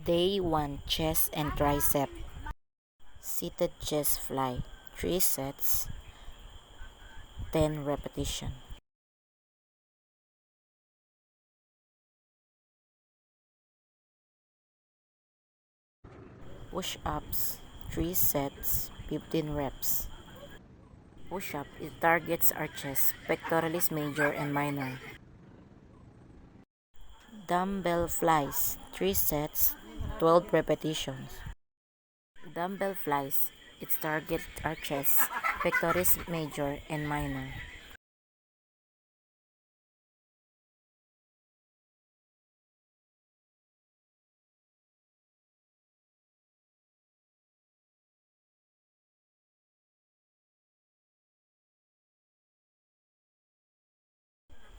Day 1 chest and tricep. Seated chest fly. 3 sets, 10 repetition. Push-ups. 3 sets, 15 reps. Push-up, it targets our chest, pectoralis major and minor. Dumbbell flies. 3 sets, 12 repetitions. Dumbbell flies, it targets our chest, pectoralis major and minor.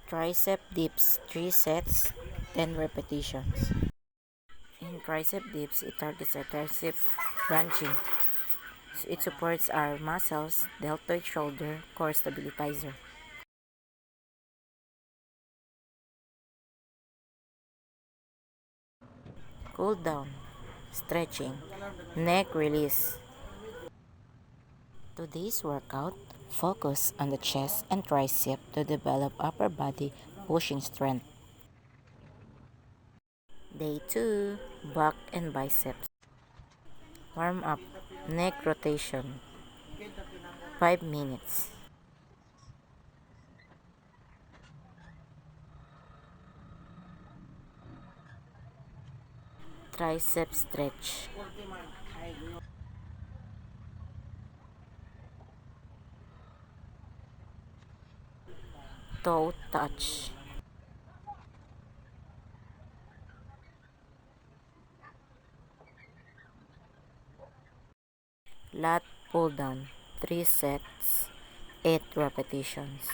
Tricep dips, 3 sets, 10 repetitions. In tricep dips, it targets our tricep branching. So it supports our muscles, deltoid shoulder, core stabilizer. Cool down, stretching, neck release. Today's workout, focus on the chest and tricep to develop upper body pushing strength. Day 2, back and biceps. Warm up, neck rotation, 5 minutes. Tricep stretch. Toe touch. Lat pull down, 3 sets, 8 repetitions.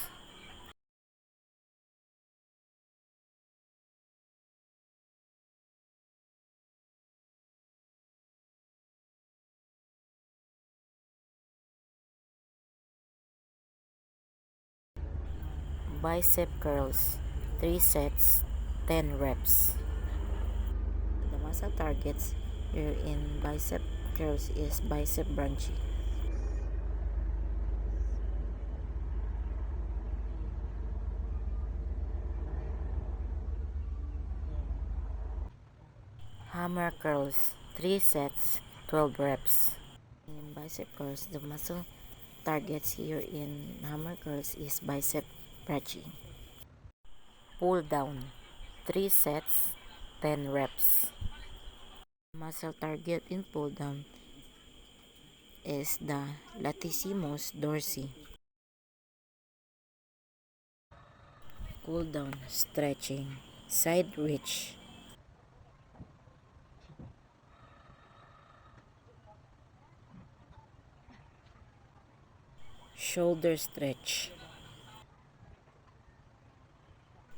Bicep curls, 3 sets, 10 reps. The muscle targets here in bicep curls is bicep branching. Hammer curls, 3 sets, 12 reps. In bicep curls, the muscle targets here in hammer curls is bicep branching. Pull down, 3 sets, 10 reps. Muscle target in pull down is the latissimus dorsi. Cool down, stretching, side reach. Shoulder stretch.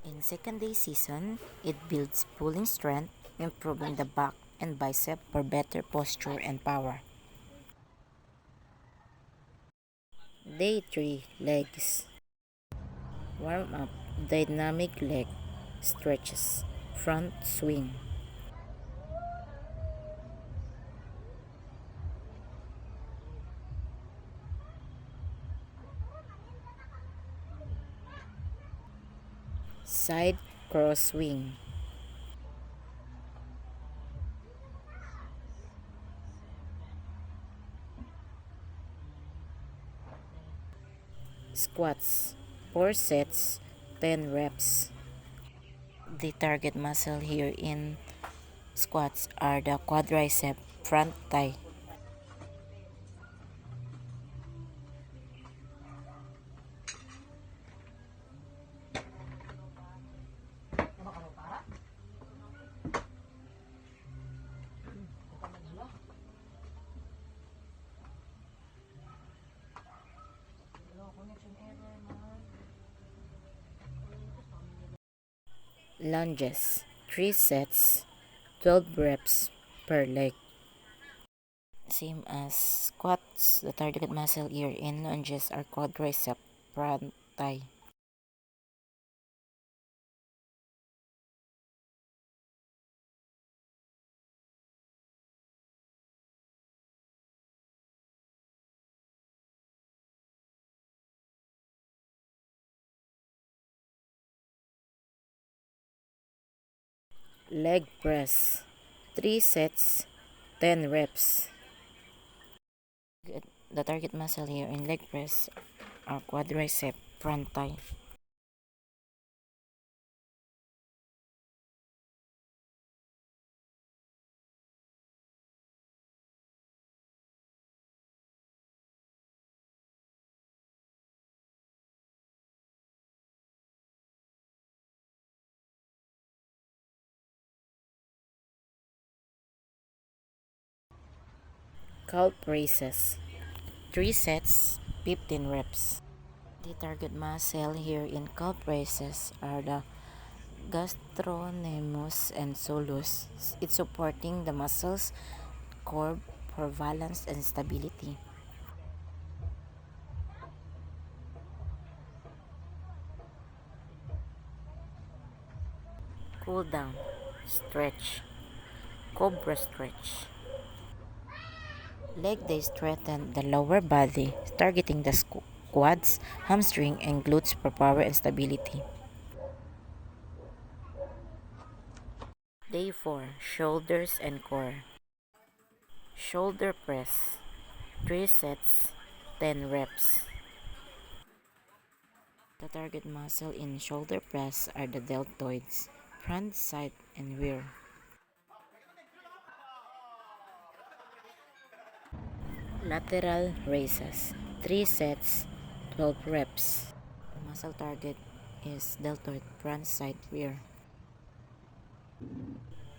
In second day season, it builds pulling strength, improving the back and bicep for better posture and power. Day 3 legs. Warm up, dynamic leg stretches, front swing. Side cross swing. Squats, 4 sets, 10 reps. The target muscle here in squats are the quadricep, front thigh. Lunges, 3 sets, 12 reps per leg. Same as squats, the target muscle here in lunges are quadricep, front thigh. Leg press, 3 sets, 10 reps. The target muscle here in leg press are quadricep, front thigh. Calf raises, 3 sets, 15 reps. The target muscle here in calf raises are the gastrocnemius and soleus. It's supporting the muscles core for balance and stability. Cool down, stretch, cobra stretch. Leg day strengthen the lower body, targeting the quads, hamstring, and glutes for power and stability. Day 4, shoulders and core. Shoulder press, 3 sets, 10 reps. The target muscle in shoulder press are the deltoids, front, side, and rear. Lateral raises, 3 sets, 12 reps. The muscle target is deltoid, front, side, rear.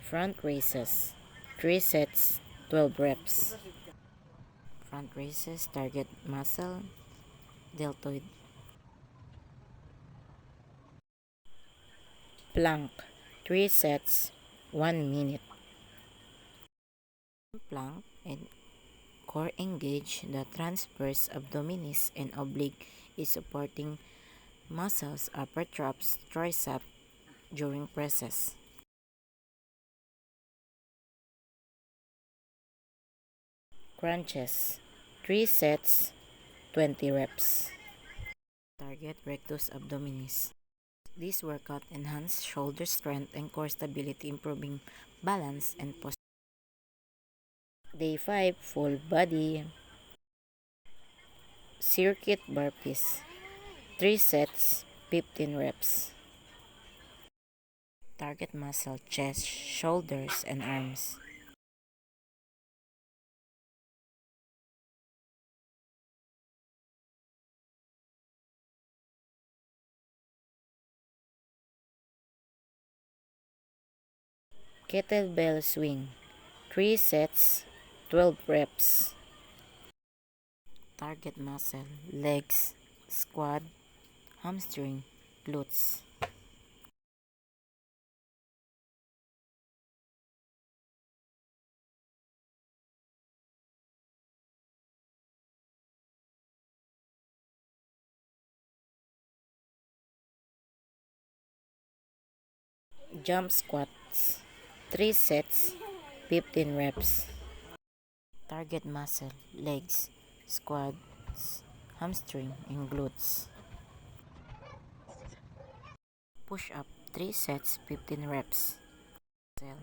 Front raises, 3 sets, 12 reps. Front raises target muscle, deltoid. Plank, 3 sets, 1 minute. Plank and core engage the transverse abdominis and oblique is supporting muscles upper traps, tricep during presses. Crunches, 3 sets, 20 reps. Target rectus abdominis. This workout enhances shoulder strength and core stability, improving balance and posture. Day 5, full body circuit burpees. 3 sets, 15 reps. Target muscle, chest, shoulders, and arms. Kettlebell swing, 3 sets, 12 reps. Target muscle, legs, squat, hamstring, glutes. Jump squats, 3 sets, 15 reps. Target muscle, legs, squats, hamstring, and glutes. Push up, 3 sets, 15 reps. Muscle,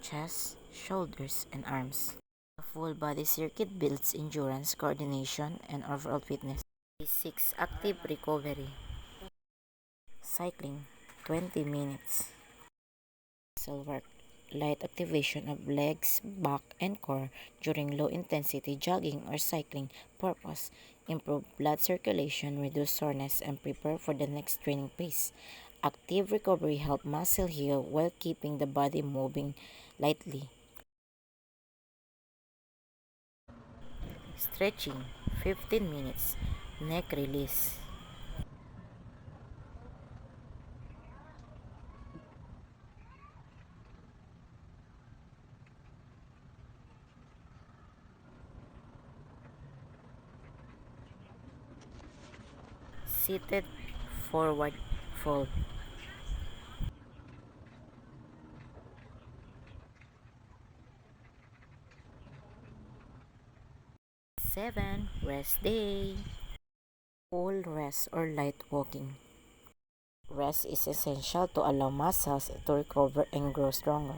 chest, shoulders, and arms. A full body circuit builds endurance, coordination, and overall fitness. Day 6, active recovery. Cycling, 20 minutes. Muscle work, light activation of legs, back, and core during low-intensity jogging or cycling. Purpose: improve blood circulation, reduce soreness, and prepare for the next training phase. Active recovery helps muscle heal while keeping the body moving lightly. Stretching, 15 minutes. Neck release. Seated forward fold. 7, rest day. Full rest or light walking. Rest is essential to allow muscles to recover and grow stronger.